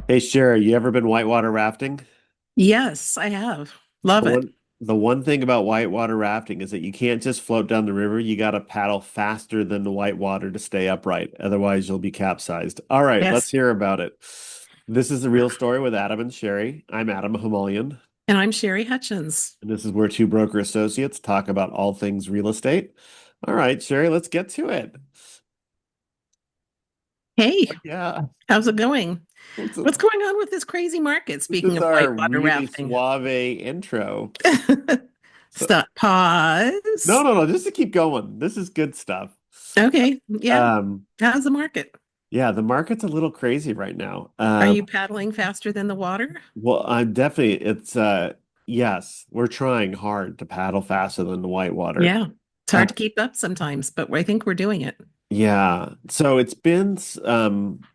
Hey, Sherry, you ever been whitewater rafting? Yes, I have. The Love it. one thing about whitewater rafting is that you can't just float down the river. You got to paddle faster than the whitewater to stay upright. Otherwise, you'll be capsized. All right, let's Yes. hear about it. This is the real story with Adam and Sherry. I'm Adam Hamalian, And I'm Sherry Hutchens. and this is where two broker associates talk about all things real estate. All right, Sherry, let's get to it. Hey, Yeah, how's it going? this is, What's going on with this crazy market? this Speaking is of our whitewater really rafting. suave intro. So, Stop. no, Pause. no, no, just to keep going. This is good stuff. Okay. Yeah. Um, How's the market? yeah, the market's a little crazy right now. Are you paddling faster than the water? Well, I'm definitely yes, we're trying hard to paddle faster than the whitewater. Yeah. It's Uh, hard to keep up sometimes, but I think we're doing it. yeah, so it's been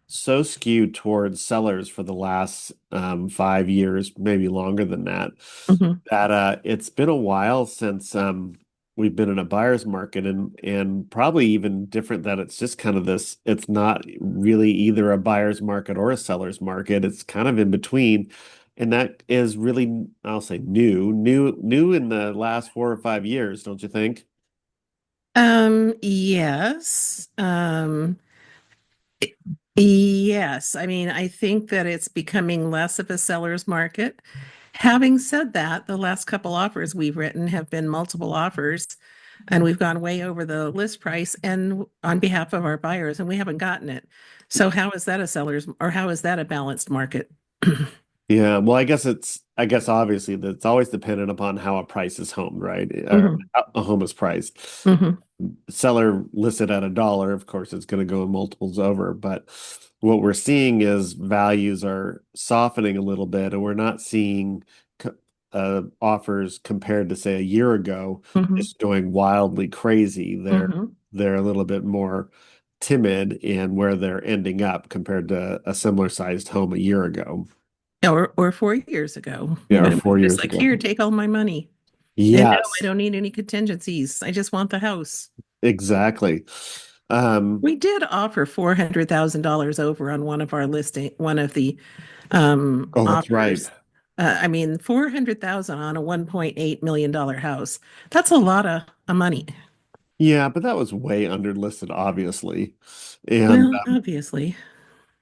so skewed towards sellers for the last 5 years, maybe longer than that, Hmm. that it's been a while since we've been in a buyer's market, and probably even different that it's just kind of this, it's not really either a buyer's market or a seller's market. It's kind of in between. And that is really, I'll say new in the last 4 or 5 years, don't you think? Yes. Yes. I mean, I think that it's becoming less of a seller's market. Having said that, the last couple offers we've written have been multiple offers, and we've gone way over the list price and on behalf of our buyers, and we haven't gotten it. So how is that a seller's or how is that a balanced market? Yeah, well, I guess obviously that's always dependent upon how a price is homed, right? Or Hmm. how a home is priced. Hmm. Seller listed at $1, of course, it's going to go in multiples over. But what we're seeing is values are softening a little bit, and we're not seeing offers compared to, say, a year ago, Hmm. just going wildly crazy. Hmm. They're a little bit more timid in where they're ending up compared to a similar sized home a year ago. Or 4 years ago, Yeah, or when four we're just years like, ago. here, take all my money. And no, I Yes, don't need any contingencies. I just want the house. exactly. Um, We did offer $400,000 over on one of our listing, one of the oh, that's right. offers. I mean, 400,000 on a $1.8 million house. That's a lot of money. Yeah, but that was way underlisted, obviously. And Well, obviously.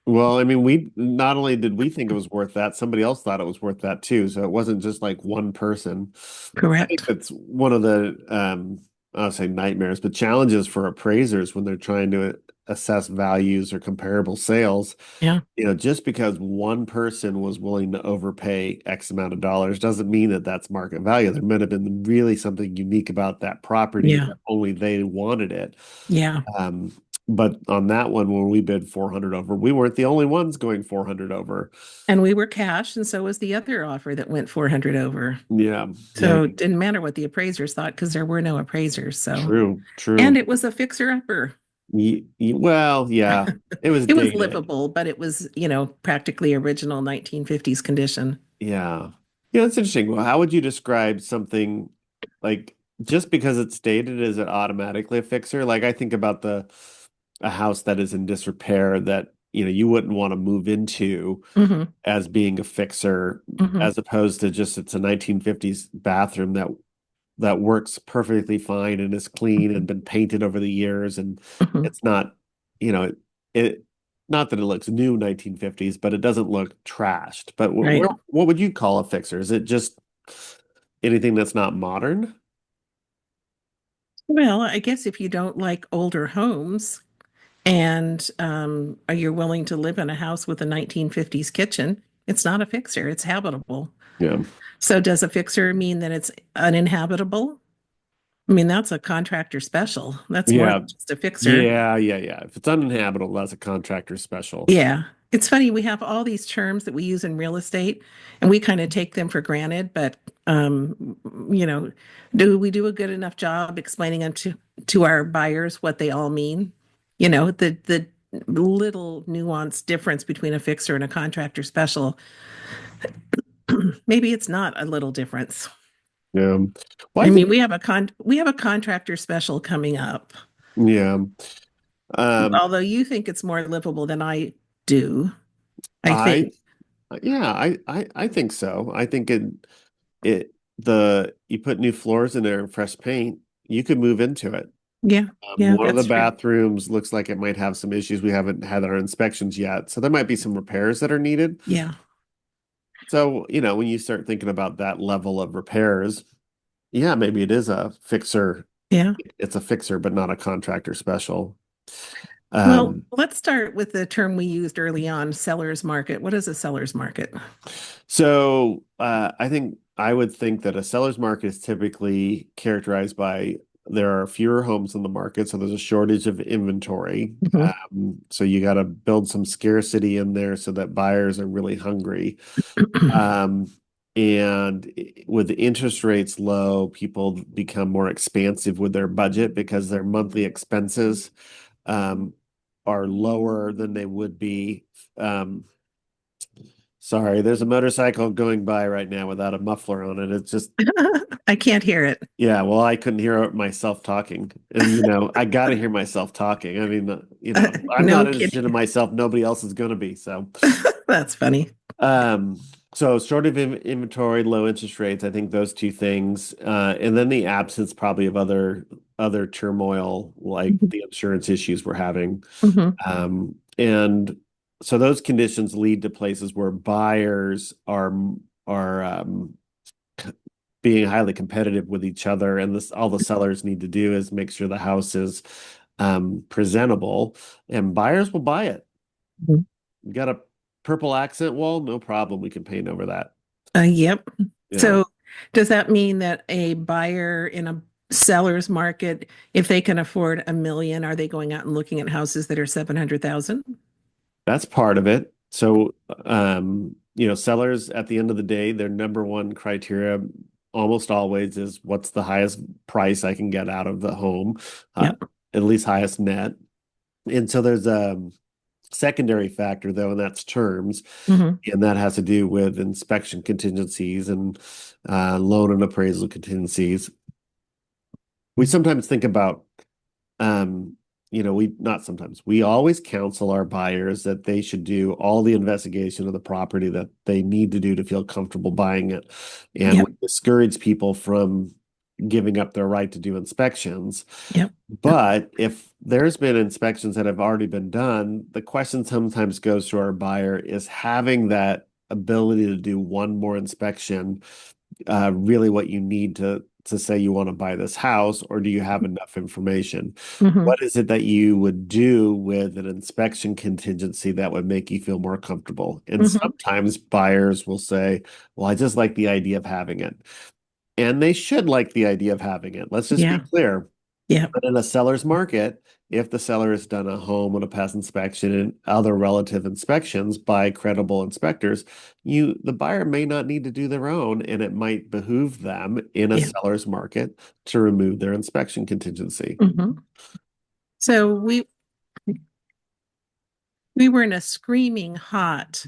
well, I mean, we not only did we think it was worth that, somebody else thought it was worth that too. So it wasn't just like one person. I think Correct. that's one of the I'll say nightmares, but challenges for appraisers when they're trying to assess values or comparable sales. Yeah. Just because one person was willing to overpay X amount of dollars doesn't mean that that's market value. There might have been really something unique about that property Yeah. that only they wanted it. Yeah. Um, but on that one, when we bid 400 over, we weren't the only ones going 400 over. And we were cash, and so was the other offer that went 400 over. Yeah, yeah, So it didn't matter what the appraisers thought because there were no appraisers. So, true, and true. it was a fixer upper. Well, yeah, it was It was dated. livable, but it was, practically original 1950s condition. Yeah. Yeah, that's interesting. Well, how would you describe something like just because it's dated, is it automatically a fixer? Like I think about the a house that is in disrepair that, you wouldn't want to move into Hmm. as being a fixer, Hmm. as opposed to just it's a 1950s bathroom that works perfectly fine and is clean and been painted over the years, and Hmm. it's not, it not that it looks new 1950s, but it doesn't look trashed. But Right. what would you call a fixer? Is it just anything that's not modern? Well, I guess if you don't like older homes and you're willing to live in a house with a 1950s kitchen, it's not a fixer, it's habitable. Yeah. So does a fixer mean that it's uninhabitable? I mean, that's a contractor special. That's more Yeah. than just a fixer. Yeah, yeah, yeah. If it's uninhabitable, that's a contractor special. Yeah. It's funny, we have all these terms that we use in real estate and we kind of take them for granted, but you know, do we do a good enough job explaining them to our buyers what they all mean? The little nuanced difference between a fixer and a contractor special. Maybe it's not a little difference. Yeah. Well, I I think, mean, we have a contractor special coming up. yeah. Um, Although you think it's more livable than I do, I I think. Yeah, I think so. I think you put new floors in there and fresh paint, you could move into it. Yeah, yeah, One of the that's true. bathrooms looks like it might have some issues. We haven't had our inspections yet, so there might be some repairs that are needed. Yeah, So, when you start thinking about that level of repairs, yeah, maybe it is a fixer. yeah. It's a fixer, but not a contractor special. Well, Um, let's start with the term we used early on, seller's market. What is a seller's market? I think I would think that a seller's market is typically characterized by there are fewer homes in the market, so there's a shortage of inventory. Mhm. So you got to build some scarcity in there so that buyers are really hungry. Um, and with the interest rates low, people become more expansive with their budget because their monthly expenses um, are lower than they would be. Um, Sorry, there's a motorcycle going by right now without a muffler on it. It's just, I can't hear it. yeah, well, I couldn't hear myself talking. And, I got to hear myself talking. I mean, I'm No not interested in kidding. myself. Nobody else is going to be. So, That's funny. um, short of inventory, low interest rates, I think those two things, and then the absence probably of other turmoil like the insurance issues we're having. Mhm. And so those conditions lead to places where buyers are being highly competitive with each other, and this all the sellers need to do is make sure the house is presentable, and buyers will buy it. Mhm. You got a purple accent wall? No problem. We can paint over that. Yep. Yeah. So does that mean that a buyer in a seller's market, if they can afford 1 million, are they going out and looking at houses that are 700,000? That's part of it. So, sellers at the end of the day, their number one criteria almost always is what's the highest price I can get out of the home, uh, Yep. at least highest net. And so there's a secondary factor though, and that's terms, Hmm. and that has to do with inspection contingencies and loan and appraisal contingencies. We sometimes think about we not sometimes, we always counsel our buyers that they should do all the investigation of the property that they need to do to feel comfortable buying it. And we Yep. discourage people from giving up their right to do inspections. Yep. Yep. But if there's been inspections that have already been done, the question sometimes goes to our buyer is having that ability to do one more inspection really what you need to say you want to buy this house, or do you have enough information? Hmm. What is it that you would do with an inspection contingency that would make you feel more comfortable? And Hmm. sometimes buyers will say, well, I just like the idea of having it. And they should like the idea of having it. Let's just be Yeah. clear. Yeah. But in a seller's market, if the seller has done a home and a past inspection and other relative inspections by credible inspectors, the buyer may not need to do their own, and it might behoove them in a Yeah. seller's market to remove their inspection contingency. Hmm. So we were in a screaming hot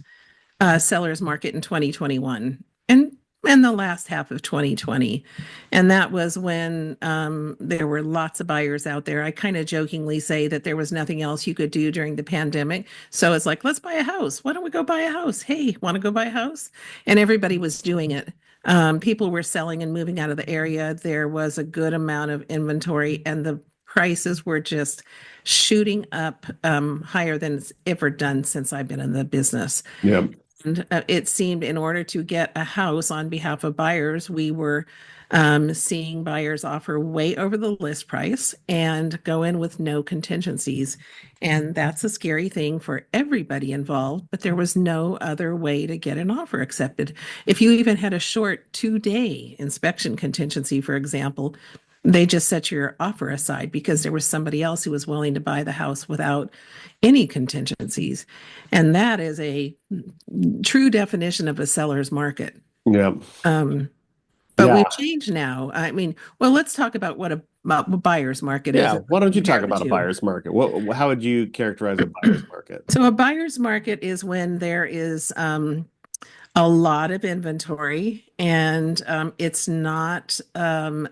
seller's market in 2021 and the last half of 2020. And that was when there were lots of buyers out there. I kind of jokingly say that there was nothing else you could do during the pandemic. So it's like, let's buy a house. Why don't we go buy a house? Hey, want to go buy a house? And everybody was doing it. People were selling and moving out of the area. There was a good amount of inventory, and the prices were just shooting up higher than it's ever done since I've been in the business. Yeah. And it seemed in order to get a house on behalf of buyers, we were seeing buyers offer way over the list price and go in with no contingencies. And that's a scary thing for everybody involved, but there was no other way to get an offer accepted. If you even had a short 2-day inspection contingency, for example, they just set your offer aside because there was somebody else who was willing to buy the house without any contingencies. And that is a true definition of a seller's market. Yeah. Um, but Yeah. we've changed now. I mean, well, let's talk about what a buyer's market is Yeah. and Why don't you talk compare the about a two. buyer's market? How would you characterize a buyer's market? So, a buyer's market is when there is a lot of inventory and it's not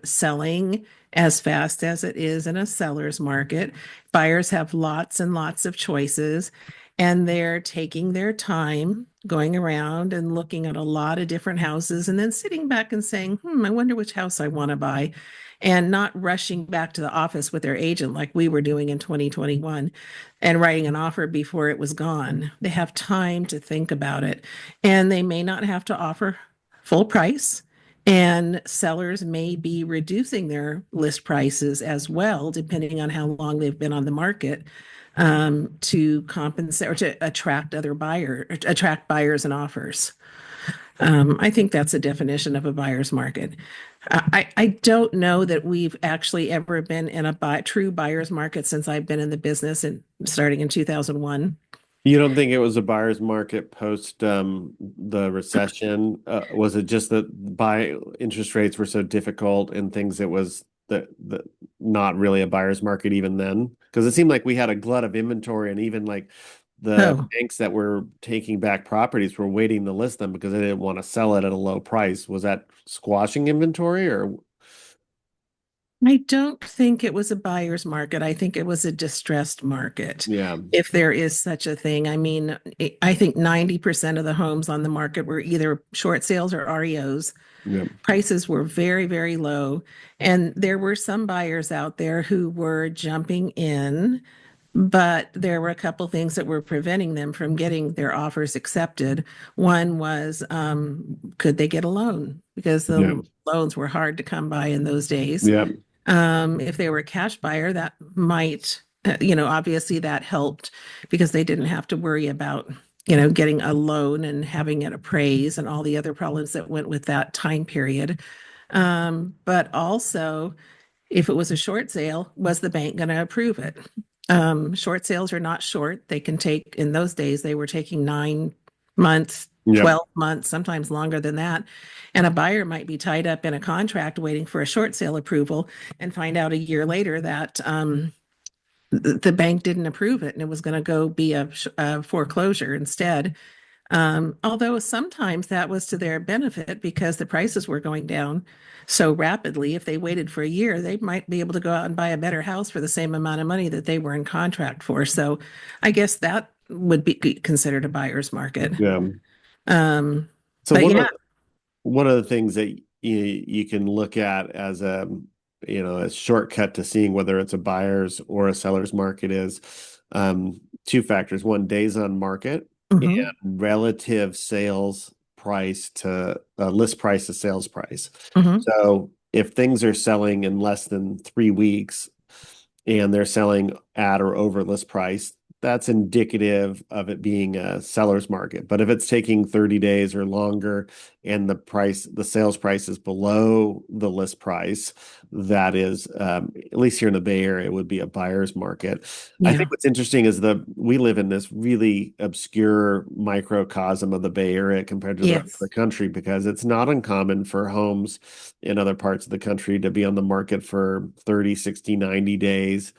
selling as fast as it is in a seller's market. Buyers have lots and lots of choices and they're taking their time. going around and looking at a lot of different houses and then sitting back and saying, I wonder which house I want to buy, and not rushing back to the office with their agent like we were doing in 2021 and writing an offer before it was gone. They have time to think about it, and they may not have to offer full price. And sellers may be reducing their list prices as well, depending on how long they've been on the market, to compensate or to attract buyers and offers. I think that's a definition of a buyer's market. I don't know that we've actually ever been in a true buyer's market since I've been in the business and starting in 2001. You don't think it was a buyer's market post the recession? Was it just that buy interest rates were so difficult and things it was the not really a buyer's market even then? Because it seemed like we had a glut of inventory and even like the Oh, banks that were taking back properties were waiting to list them because they didn't want to sell it at a low price. Was that squashing inventory or I don't think it was a buyer's market. I think it was a distressed market, yeah, if there is such a thing. I mean, I think 90% of the homes on the market were either short sales or REOs. yeah, Prices were very, very low. And there were some buyers out there who were jumping in, but there were a couple things that were preventing them from getting their offers accepted. One was, could they get a loan? Because yeah, the loans were hard to come by in those days. yeah, If they were a cash buyer, that might, obviously that helped because they didn't have to worry about, getting a loan and having it appraised and all the other problems that went with that time period. But also, if it was a short sale, was the bank going to approve it? Short sales are not short. They can take, in those days, they were taking 9 months, yeah, 12 months, sometimes longer than that. And a buyer might be tied up in a contract waiting for a short sale approval and find out a year later that the bank didn't approve it and it was going to go be a foreclosure instead. Although sometimes that was to their benefit because the prices were going down so rapidly. If they waited for a year, they might be able to go out and buy a better house for the same amount of money that they were in contract for. So I guess that would be considered a buyer's market. yeah. Um, So but yeah, one of the things that you can look at as a shortcut to seeing whether it's a buyer's or a seller's market is two factors. One, days on market hmm and relative sales price to list price to sales price. hmm So if things are selling in less than 3 weeks and they're selling at or over list price, that's indicative of it being a seller's market. But if it's taking 30 days or longer and the sales price is below the list price, that is, at least here in the Bay Area, would be a buyer's market. I yeah, think what's interesting is we live in this really obscure microcosm of the Bay Area compared to the rest of the yes, country because it's not uncommon for homes in other parts of the country to be on the market for 30, 60, 90 days,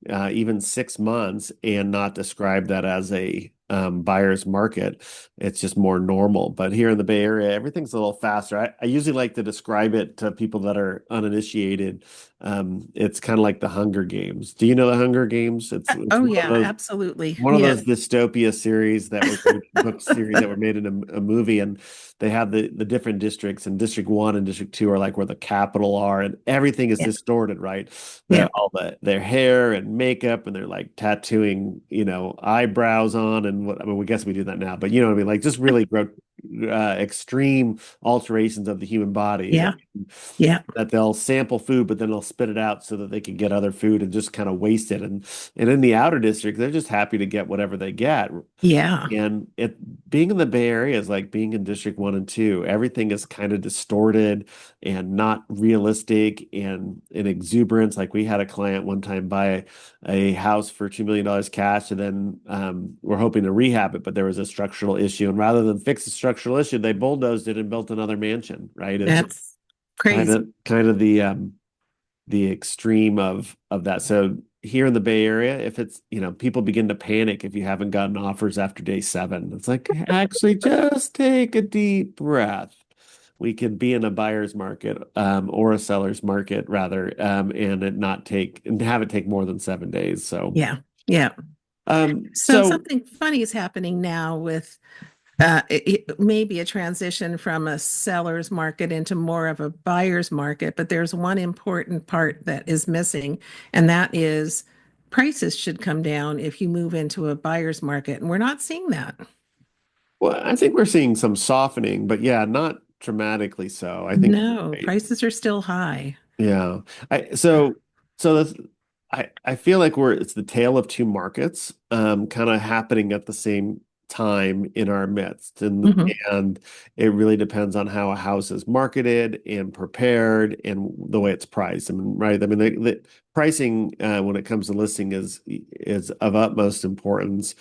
even 6 months, and not describe that as a buyer's market. It's just more normal. But here in the Bay Area, everything's a little faster. I usually like to describe it to people that are uninitiated. It's kind of like the Hunger Games. Do you know the Hunger Games? It's oh yeah, absolutely, one of those yes, dystopia series that were made, book series that were made in a movie, and they have the different districts, and District 1 and District 2 are like where the capital are, and everything is yeah, distorted, right? yeah, Their hair and makeup, and they're like tattooing, eyebrows on, and what I mean, we guess we do that now, but you know what I mean, like just really extreme alterations of the human body yeah, yeah, that they'll sample food, but then they'll spit it out so that they can get other food and just kind of waste it. And in the outer district, they're just happy to get whatever they get. yeah, And it being in the Bay Area is like being in District 1 and 2. Everything is kind of distorted and not realistic and in exuberance. Like we had a client one time buy a house for $2 million cash, and then we're hoping to rehab it, but there was a structural issue. And rather than fix the structural issue, they bulldozed it and built another mansion, right? It's that's kind crazy. of kind of the extreme of that. So here in the Bay Area, if it's, people begin to panic if you haven't gotten offers after day 7. It's like, actually, just take a deep breath. We could be in a buyer's market, or a seller's market rather, and have it take more than 7 days. So, Yeah, yeah. So so something funny is happening now with it may be a transition from a seller's market into more of a buyer's market, but there's one important part that is missing, and that is prices should come down if you move into a buyer's market. And we're not seeing that. Well, I think we're seeing some softening, but yeah, not dramatically so. I think you're No, right. prices are still high. Yeah. So this, I feel like it's the tale of two markets kind of happening at the same time in our midst. Mhm. And it really depends on how a house is marketed and prepared and the way it's priced. I mean, right? I mean, the pricing when it comes to listing is of utmost importance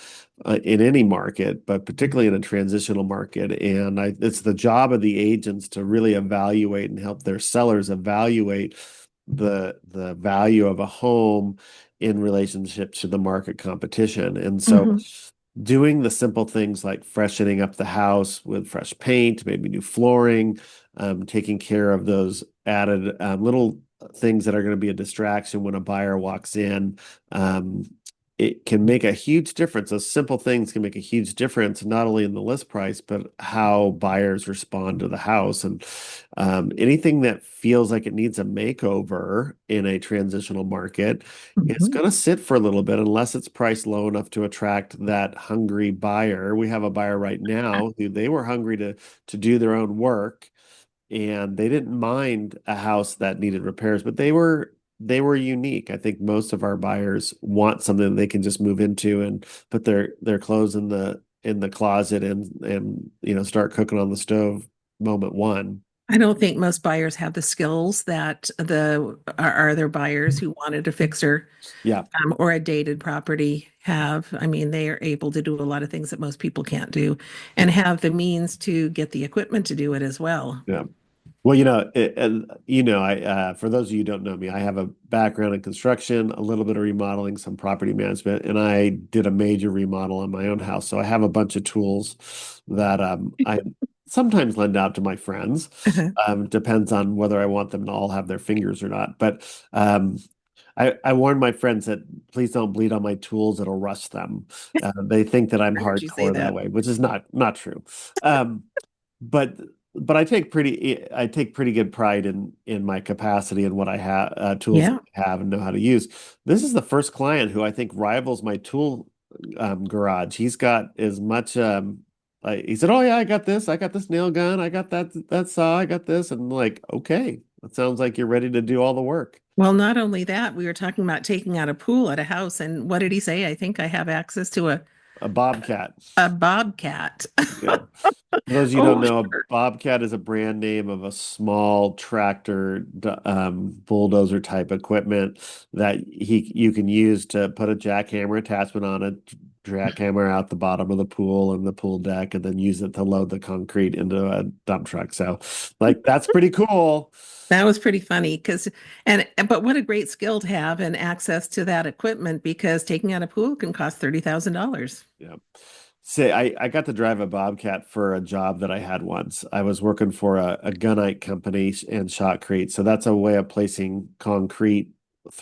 in any market, but particularly in a transitional market. And it's the job of the agents to really evaluate and help their sellers evaluate the value of a home in relationship to the market competition. And so Mhm. doing the simple things like freshening up the house with fresh paint, maybe new flooring, taking care of those added little things that are going to be a distraction when a buyer walks in. Um, it can make a huge difference. Those simple things can make a huge difference, not only in the list price, but how buyers respond to the house. And anything that feels like it needs a makeover in a transitional market, it's Mhm. going to sit for a little bit unless it's priced low enough to attract that hungry buyer. We have a buyer right now who they were hungry to do their own work and they didn't mind a house that needed repairs, but they were unique. I think most of our buyers want something that they can just move into and put their clothes in the closet and start cooking on the stove moment one. I don't think most buyers have the skills that the are there buyers who wanted a fixer Yeah. or a dated property have. I mean, they are able to do a lot of things that most people can't do and have the means to get the equipment to do it as well. Yeah. Well, I for those of you who don't know me, I have a background in construction, a little bit of remodeling, some property management, and I did a major remodel on my own house. So I have a bunch of tools that I sometimes lend out to my friends. Depends on whether I want them to all have their fingers or not. But I warn my friends that please don't bleed on my tools; it'll rust them. They think that I'm Heard you say hardcore that that. way, which is not true. Um, but but I take pretty good pride in my capacity and what I have tools Yeah. I have and know how to use. This is the first client who I think rivals my tool garage. He's got as much like he said, "Oh yeah, I got this nail gun, I got that saw, I got this." And I'm like, "Okay, that sounds like you're ready to do all the work." Well, not only that, we were talking about taking out a pool at a house, and what did he say? I think I have access to A bobcat. a bobcat. Yeah. For those of you who don't Oh, know, a sure. Bobcat is a brand name of a small tractor, bulldozer type equipment that you can use to put a jackhammer attachment on it, jackhammer out the bottom of the pool and the pool deck, and then use it to load the concrete into a dump truck. So, like, that's pretty cool. That was pretty funny because, but what a great skill to have and access to that equipment because taking out a pool can cost $30,000. Yeah. Say, I got to drive a Bobcat for a job that I had once. I was working for a gunite company and shotcrete. So that's a way of placing concrete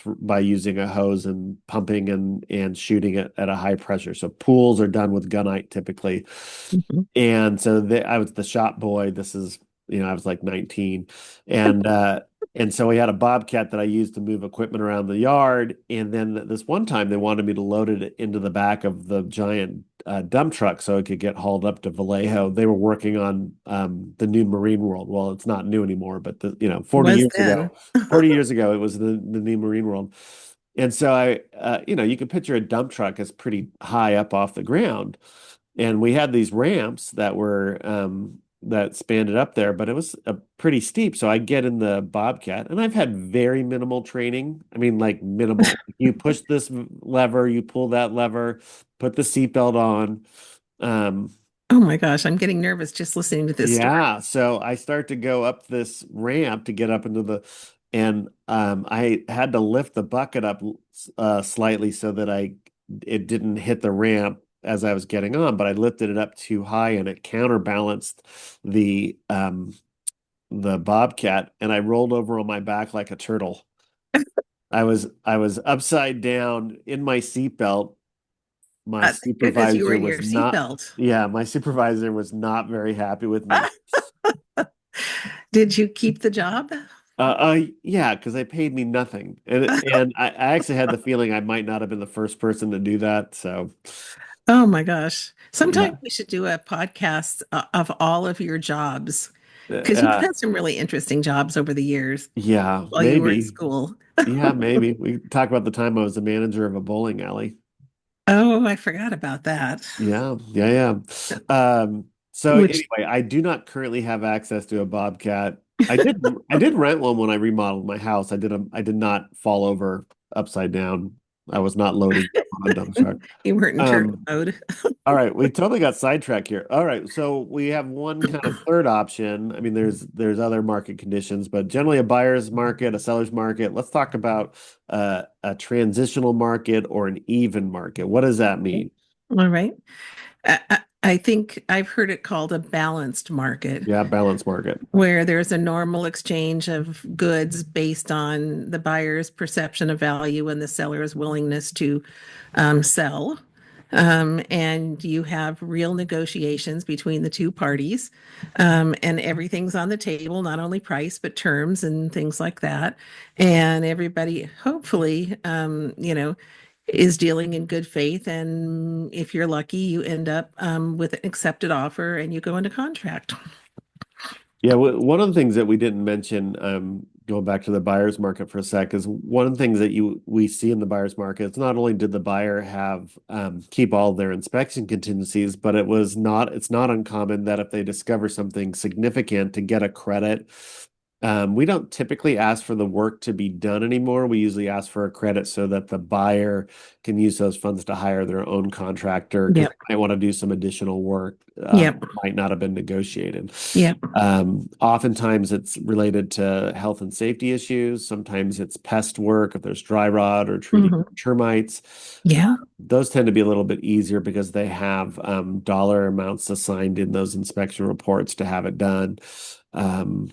by using a hose and pumping and shooting it at a high pressure. So pools are done with gunite typically. Mhm. And so I was the shop boy. This is, I was like 19. And so we had a Bobcat that I used to move equipment around the yard. And then this one time they wanted me to load it into the back of the giant dump truck so it could get hauled up to Vallejo. They were working on the new Marine World. Well, it's not new anymore, but 40 Was years then. ago, 40 years ago, it was the new Marine World. And so you can picture a dump truck as pretty high up off the ground. And we had these ramps that spanned it up there, but it was pretty steep. So I get in the Bobcat, and I've had very minimal training. I mean, like minimal. You push this lever, you pull that lever, put the seatbelt on. Um, Oh my gosh, I'm getting nervous just listening to this story. yeah, so I start to go up this ramp to get up into and I had to lift the bucket up slightly so that it didn't hit the ramp as I was getting on, but I lifted it up too high and it counterbalanced the Bobcat and I rolled over on my back like a turtle. I was upside down in my seatbelt my Thank goodness you were supervisor in your was not, seatbelt. yeah, my supervisor was not very happy with me. Did you keep the job? Yeah, because they paid me nothing, and I actually had the feeling I might not have been the first person to do that. So, Oh my gosh. yeah, Sometime we should do a podcast of all of your jobs because you've uh, had some really interesting jobs over the years yeah, while you were in maybe, school. yeah, maybe we talk about the time I was the manager of a bowling alley. Oh, I forgot about that. Yeah, yeah, yeah. So Which, anyway, I do not currently have access to a Bobcat. I did rent one when I remodeled my house. I did not fall over upside down. I was not loading on a dump truck. you weren't in turbo Um, mode. all right, we totally got sidetracked here. All right, so we have one kind of third option. I mean, there's other market conditions, but generally a buyer's market, a seller's market. Let's talk about a transitional market or an even market. What does that mean? All right. I think I've heard it called a balanced market, Yeah, balanced market. where there's a normal exchange of goods based on the buyer's perception of value and the seller's willingness to sell. And you have real negotiations between the two parties, and everything's on the table, not only price, but terms and things like that. And everybody, hopefully, is dealing in good faith. And if you're lucky, you end up with an accepted offer and you go into contract. Yeah, one of the things that we didn't mention, going back to the buyer's market for a sec, is one of the things that you we see in the buyer's market. It's not only did the buyer have keep all their inspection contingencies, but it's not uncommon that if they discover something significant to get a credit. We don't typically ask for the work to be done anymore. We usually ask for a credit so that the buyer can use those funds to hire their own contractor because Yep. they might want to do some additional work Yep. might not have been negotiated. Yep. Oftentimes it's related to health and safety issues. Sometimes it's pest work if there's dry rot or treating Hmm. termites. Yeah. Those tend to be a little bit easier because they have dollar amounts assigned in those inspection reports to have it done. Um,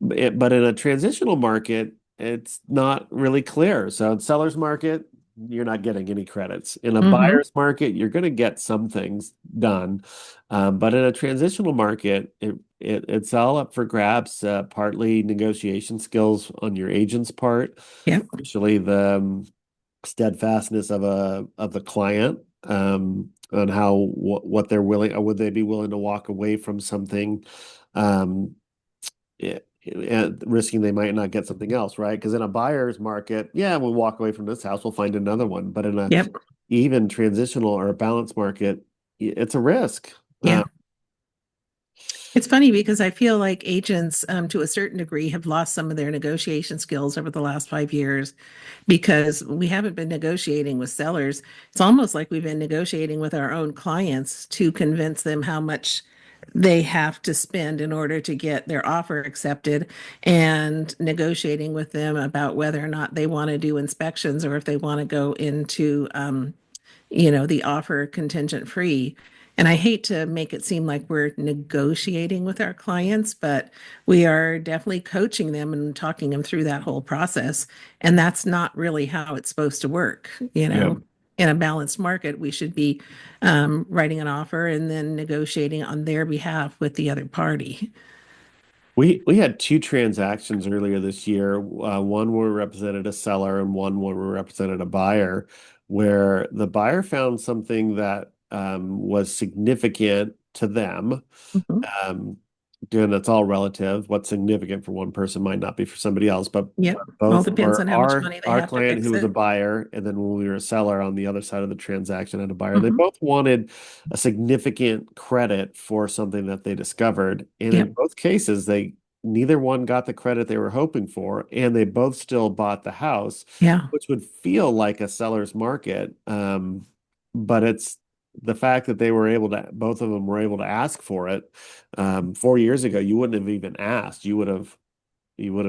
but in a transitional market, it's not really clear. So in seller's market, you're not getting any credits. In a Hmm. buyer's market, you're going to get some things done. But in a transitional market, it's all up for grabs, partly negotiation skills on your agent's part, Yep. especially the steadfastness of the client on how what they're willing, or would they be willing to walk away from something um, risking they might not get something else, right? Because in a buyer's market, yeah, we'll walk away from this house, we'll find another one. But in a Yep. even transitional or a balanced market, it's a risk. Yeah. It's funny because I feel like agents, to a certain degree, have lost some of their negotiation skills over the last 5 years because we haven't been negotiating with sellers. It's almost like we've been negotiating with our own clients to convince them how much they have to spend in order to get their offer accepted and negotiating with them about whether or not they want to do inspections or if they want to go into the offer contingent free. And I hate to make it seem like we're negotiating with our clients, but we are definitely coaching them and talking them through that whole process. And that's not really how it's supposed to work. Yeah. In a balanced market, we should be writing an offer and then negotiating on their behalf with the other party. We had two transactions earlier this year. One where we represented a seller and one where we represented a buyer, where the buyer found something that was significant to them. Mhm. Um, Again, that's all relative. What's significant for one person might not be for somebody else, but Yep. All both depends were on how much money they our have to client who fix was a it. buyer, and then when we were a seller on the other side of the transaction and a buyer, they Hmm. both wanted a significant credit for something that they discovered. And in Yep. both cases, they neither one got the credit they were hoping for, and they both still bought the house, Yeah. which would feel like a seller's market. But it's the fact that both of them were able to ask for it. 4 years ago, you wouldn't have even asked. You would have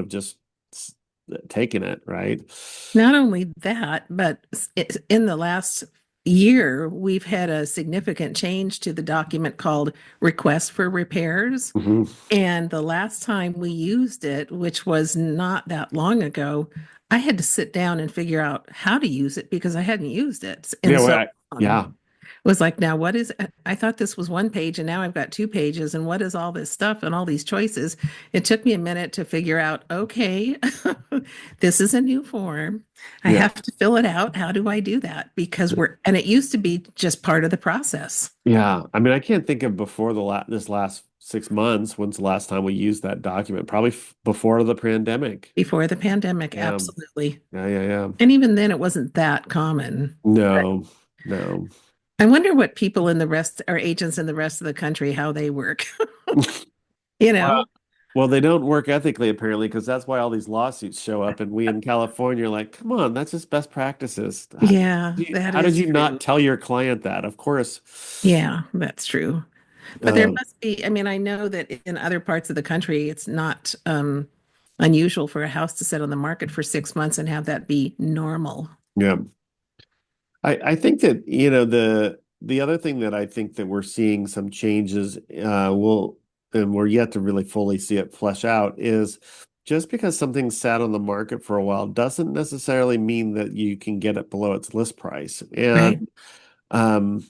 just taken it, right? Not only that, but in the last year, we've had a significant change to the document called Request for Repairs. Hmm. And the last time we used it, which was not that long ago, I had to sit down and figure out how to use it because I hadn't used it in Yeah, so well, long. yeah. Was like, now what is, I thought this was one page and now I've got two pages. And what is all this stuff and all these choices? It took me a minute to figure out, okay, this is a new form. I Yeah. have to fill it out. How do I do that? Because and it used to be just part of the process Yeah. I mean, I can't think of before this last 6 months, when's the last time we used that document? Probably before the pandemic. before the pandemic. Yeah. Absolutely. Yeah. Yeah. Yeah. And even then, it wasn't that common. No, no. I wonder what people in the rest, or agents in the rest of the country, how they work, you Well, know? well, they don't work ethically apparently, because that's why all these lawsuits show up. And we in California are like, come on, that's just best practices. Yeah, that How did is you not true. tell your client that? Of course. Yeah, that's true. But there Um, must be, I mean, I know that in other parts of the country, it's not unusual for a house to sit on the market for 6 months and have that be normal. yeah. I think that, the other thing that I think that we're seeing some changes, and we're yet to really fully see it flesh out, is just because something sat on the market for a while doesn't necessarily mean that you can get it below its list price. Right. And um,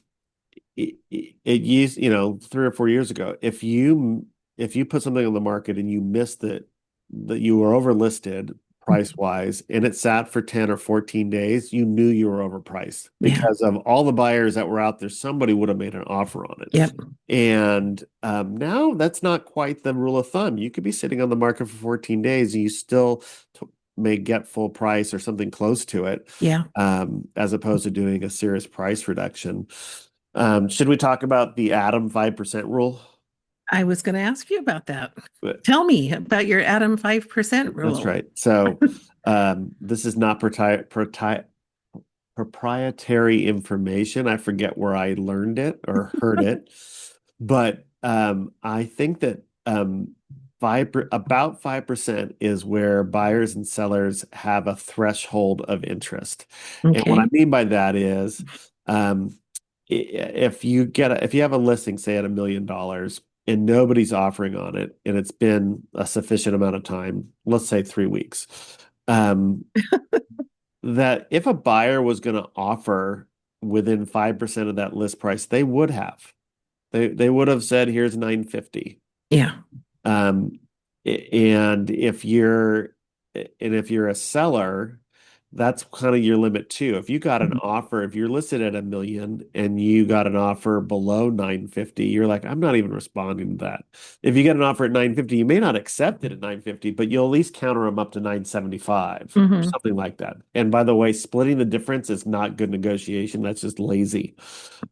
it used, 3 or 4 years ago, if you put something on the market and you missed it, that you were overlisted price wise, and it sat for 10 or 14 days, you knew you were overpriced Yeah. because of all the buyers that were out there. Somebody would have made an offer on it. Yep. And now that's not quite the rule of thumb. You could be sitting on the market for 14 days and you still may get full price or something close to it, Yeah. as opposed to doing a serious price reduction. Should we talk about the Atom 5% rule? I was going to ask you about that. But Tell me about your Atom 5% that's rule. right. So, this is not proprietary information. I forget where I learned it or heard it, but I think that about 5% is where buyers and sellers have a threshold of interest. And what I Okay. mean by that is, um, if you have a listing, say at $1 million, and nobody's offering on it, and it's been a sufficient amount of time, let's say 3 weeks, um, that if a buyer was going to offer within 5% of that list price, they would have. They would have said, here's 950. Yeah. Um, and if you're a seller, that's kind of your limit too. If you got an Mhm. offer, if you're listed at 1 million and you got an offer below 950, you're like, I'm not even responding to that. If you get an offer at 950, you may not accept it at 950, but you'll at least counter them up to 975 or Mhm. something like that. And by the way, splitting the difference is not good negotiation. That's just lazy.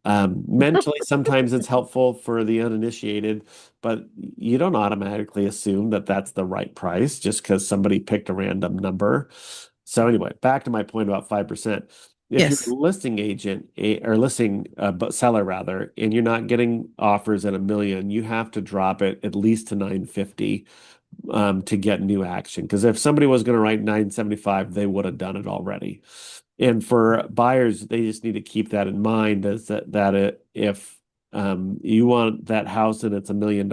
Mentally, sometimes it's helpful for the uninitiated, but you don't automatically assume that that's the right price just because somebody picked a random number. So anyway, back to my point about 5%. If you're a Yes. listing agent, or listing but seller rather, and you're not getting offers at 1 million, you have to drop it at least to 950, to get new action. Because if somebody was going to write 975, they would have done it already. And for buyers, they just need to keep that in mind, is if you want that house and it's $1 million,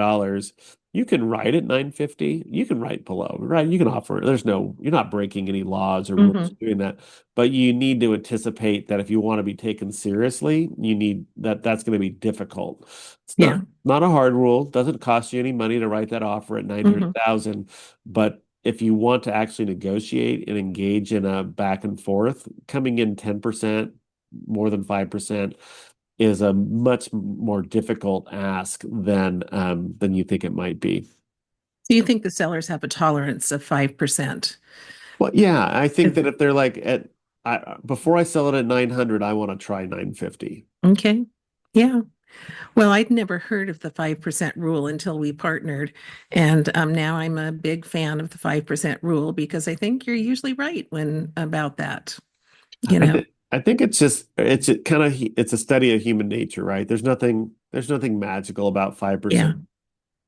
you can write at 950. You can write below, right? You can offer. You're not breaking any laws or rules Hmm. doing that. But you need to anticipate that if you want to be taken seriously, you need that's going to be difficult. It's not Yeah. not a hard rule. Doesn't cost you any money to write that offer at Hmm. 900,000. But if you want to actually negotiate and engage in a back and forth, coming in 10%, more than 5%, is a much more difficult ask than you think it might be. Do you think the sellers have a tolerance of 5%? Well, yeah, I think If- that if they're like before I sell it at 900, I want to try 950. Okay. Yeah. Well, I'd never heard of the 5% rule until we partnered. And now I'm a big fan of the 5% rule because I think you're usually right when about that, you I know. think I think it's a study of human nature, right? There's nothing magical about 5%, Yeah.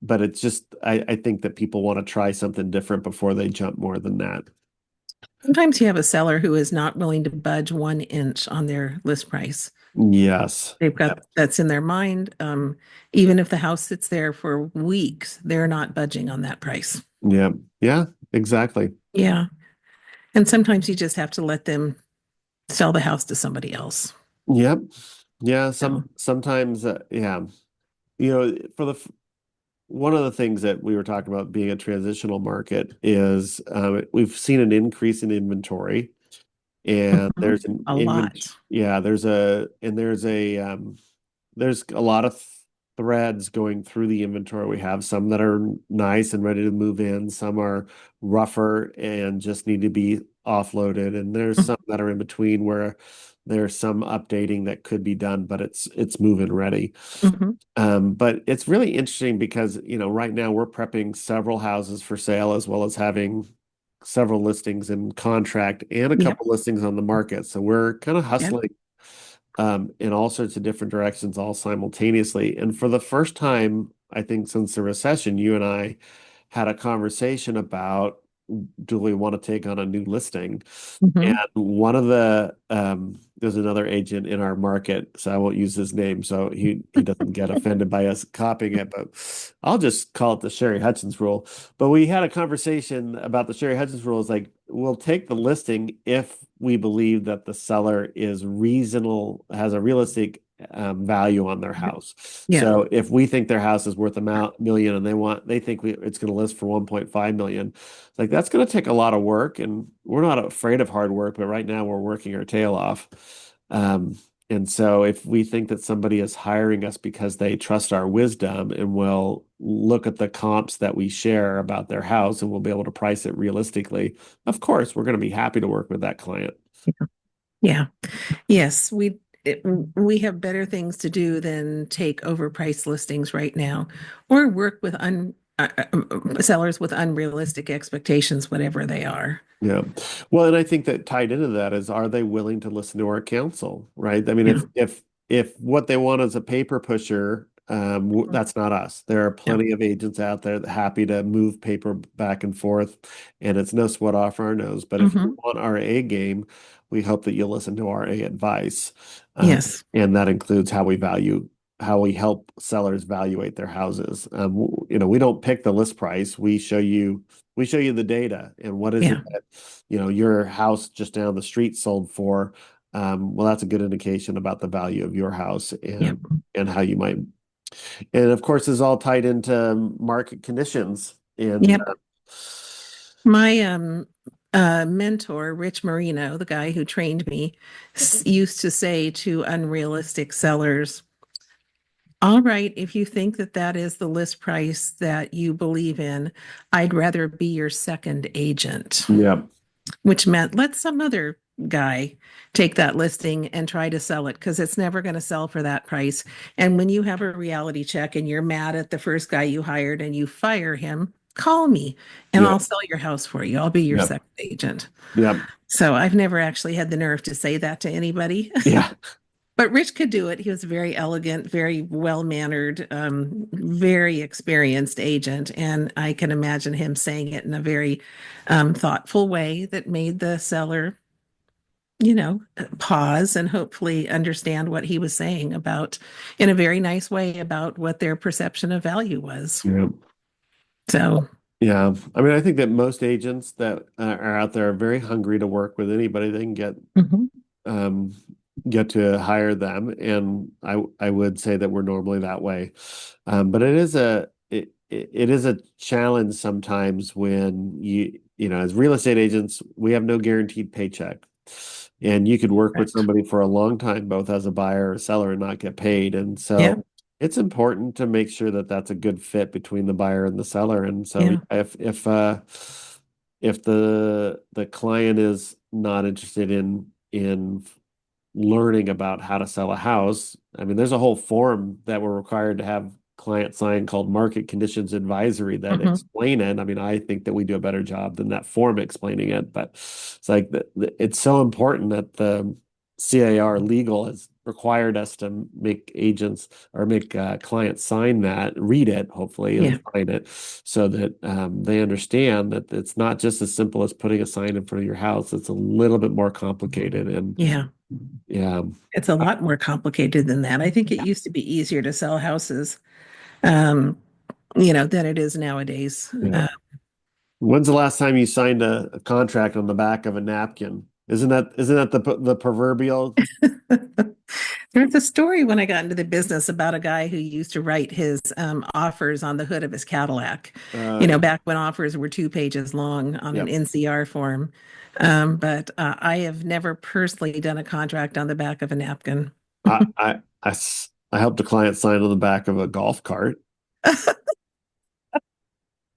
but it's just I think that people want to try something different before they jump more than that. Sometimes you have a seller who is not willing to budge 1 inch on their list price. Yes. They've got Yep. that's in their mind. Even if the house sits there for weeks, they're not budging on that price. Yep. Yeah, exactly. Yeah. And sometimes you just have to let them sell the house to somebody else. Yep. Yeah, So, sometimes yeah. For one of the things that we were talking about being a transitional market is we've seen an increase in inventory, and mhm, a lot. there's a lot of threads going through the inventory. We have some that are nice and ready to move in, some are rougher and just need to be offloaded, and there's some that are in between where there's some updating that could be done, but it's move-in ready. Mhm. But it's really interesting because, right now we're prepping several houses for sale as well as having several listings in contract and a Yep. couple listings on the market. So we're kind of Yep. hustling in all sorts of different directions all simultaneously. And for the first time, I think since the recession, you and I had a conversation about, do we want to take on a new listing? And Mhm. there's another agent in our market, so I won't use his name, so he doesn't get offended by us copying it, but I'll just call it the Sherry Hutchens rule. But we had a conversation about the Sherry Hutchens rule. Is like, we'll take the listing if we believe that the seller is reasonable, has a realistic value on their house. Yeah. So if we think their house is worth a million and they think it's going to list for 1.5 million, it's like that's going to take a lot of work, and we're not afraid of hard work, but right now we're working our tail off. And so if we think that somebody is hiring us because they trust our wisdom and will look at the comps that we share about their house and we'll be able to price it realistically, of course, we're going to be happy to work with that client. Yeah. Yes, we have better things to do than take overpriced listings right now, or work with sellers with unrealistic expectations, whatever they are. Yeah. Well, and I think that tied into that is, are they willing to listen to our counsel, right? I mean, Yeah. if what they want is a paper pusher, Mhm. that's not us. There are Yeah. plenty of agents out there that happy to move paper back and forth, and it's no sweat off our nose. But if you Hmm. want our A game, we hope that you'll listen to our A advice, Yes. and that includes how we help sellers evaluate their houses. We don't pick the list price. We show you the data and what is it Yeah. that, your house just down the street sold for. Well, that's a good indication about the value of your house Yep. and how you might. And of course, is all tied into market conditions. And Yep. My mentor, Rich Marino, the guy who trained me, used to say to unrealistic sellers, all right, if you think that that is the list price that you believe in, I'd rather be your second agent, yeah, which meant let some other guy take that listing and try to sell it because it's never going to sell for that price. And when you have a reality check and you're mad at the first guy you hired and you fire him, call me and yeah, I'll sell your house for you. I'll be your yeah, second agent. yeah, So I've never actually had the nerve to say that to anybody. yeah, But Rich could do it. He was very elegant, very well mannered, very experienced agent. And I can imagine him saying it in a very thoughtful way that made the seller, pause and hopefully understand what he was saying about, in a very nice way, about what their perception of value was. yeah. So, Yeah. I mean, I think that most agents that are out there are very hungry to work with anybody they can mhm, um, get to hire them, and I would say that we're normally that way. But it is a challenge sometimes when as real estate agents, we have no guaranteed paycheck. And you could work with correct. somebody for a long time, both as a buyer or a seller, and not get paid. And Yeah. so it's important to make sure that that's a good fit between the buyer and the seller. And so Yeah. if the client is not interested in learning about how to sell a house. I mean, there's a whole form that we're required to have clients sign called Market Conditions Advisory that Hmm. explain it. I mean, I think that we do a better job than that form explaining it, but it's like it's so important that the CAR legal has required us to make agents or make clients sign that, read it, hopefully, and Yeah. sign it so that they understand that it's not just as simple as putting a sign in front of your house. It's a little bit more complicated. And Yeah. yeah. It's a lot more complicated than that. I think it used to be easier to sell houses, um, than it is nowadays. Yeah. When's the last time you signed a contract on the back of a napkin? Isn't that the proverbial? There's a story when I got into the business about a guy who used to write his offers on the hood of his Cadillac, Yeah, back when offers were 2 pages long on an yep. NCR form. But I have never personally done a contract on the back of a napkin. I helped a client sign on the back of a golf cart.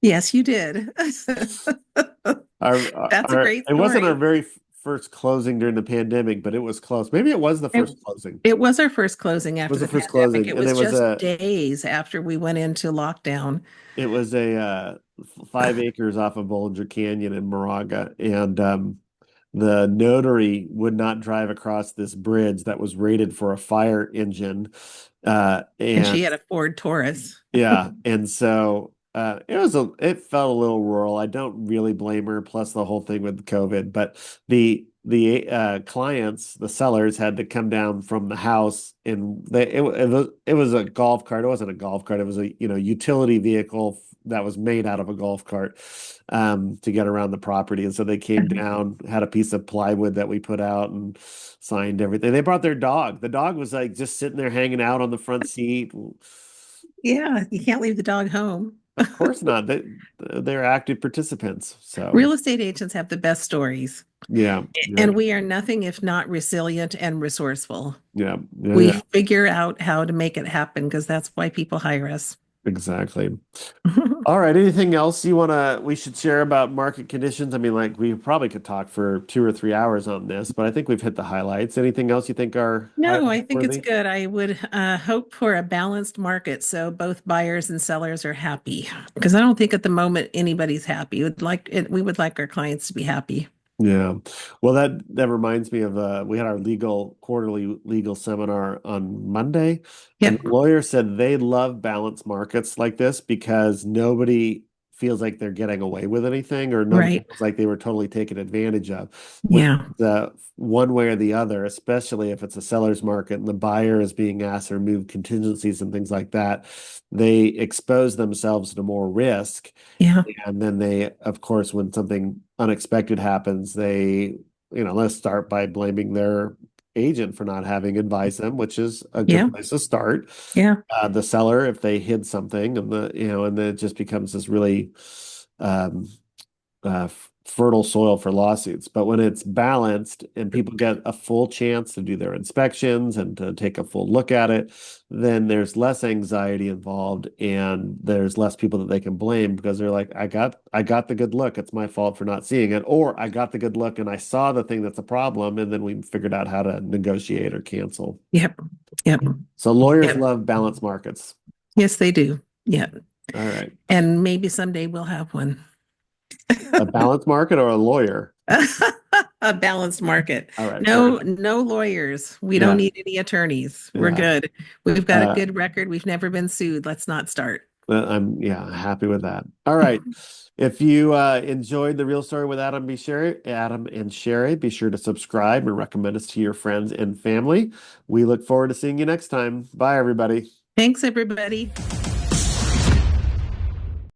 Yes, you did. That's a great It wasn't our story. very first closing during the pandemic, but it was close. Maybe it was the It, first closing. it was our first closing It after was the the first pandemic. closing, It and was just days after we went into lockdown. it was a 5 acres off of Bollinger Canyon in Moraga, and the notary would not drive across this bridge that was rated for a fire engine, And and she had a Ford Taurus. yeah, and so it felt a little rural. I don't really blame her. Plus the whole thing with COVID, but the clients, the sellers, had to come down from the house, and it was a golf cart. It wasn't a golf cart. It was a utility vehicle that was made out of a golf cart to get around the property. And so they came down, had a piece of plywood that we put out, and signed everything. They brought their dog. The dog was like just sitting there hanging out on the front seat. Yeah, you can't leave the dog home. Of course not. They're active participants. So Real estate agents have the best stories, yeah, yeah, and we are nothing if not resilient and resourceful. yeah, yeah, We yeah, figure out how to make it happen because that's why people hire us. exactly. All right. Anything else we should share about market conditions? I mean, like we probably could talk for 2 or 3 hours on this, but I think we've hit the highlights. Anything else you think are No, I highlight think it's worthy? good. I would hope for a balanced market so both buyers and sellers are happy. Because I don't think at the moment anybody's happy. We would like our clients to be happy. Yeah. Well, that reminds me of we had our quarterly legal seminar on Monday, and Yep. the lawyer said they love balanced markets like this because nobody feels like they're getting away with anything, or nobody Right. feels like they were totally taken advantage of. When Yeah. the one way or the other, especially if it's a seller's market and the buyer is being asked to remove contingencies and things like that, they expose themselves to more risk. Yeah. And then they, of course, when something unexpected happens, let's start by blaming their agent for not having advised them, which is a good Yeah. place to start. Yeah. The seller, if they hid something, and then it just becomes this really um, fertile soil for lawsuits. But when it's balanced and people get a full chance to do their inspections and to take a full look at it, then there's less anxiety involved and there's less people that they can blame because they're like, I got the good look. It's my fault for not seeing it. Or I got the good look and I saw the thing that's a problem, and then we figured out how to negotiate or cancel. Yep. Yep. So lawyers Yep. love balanced markets. Yes, they do. Yeah. All right. And maybe someday we'll have one. A balanced market or a lawyer? A balanced market. All right, fair No, enough. no lawyers. We don't Yeah, need any attorneys. We're yeah. good. We've got a Uh, good record. We've never been sued. Let's not start. I'm yeah happy with that. All right. If you enjoyed the real story with Adam and Sherry, be sure to subscribe and recommend us to your friends and family. We look forward to seeing you next time. Bye, everybody. Thanks, everybody.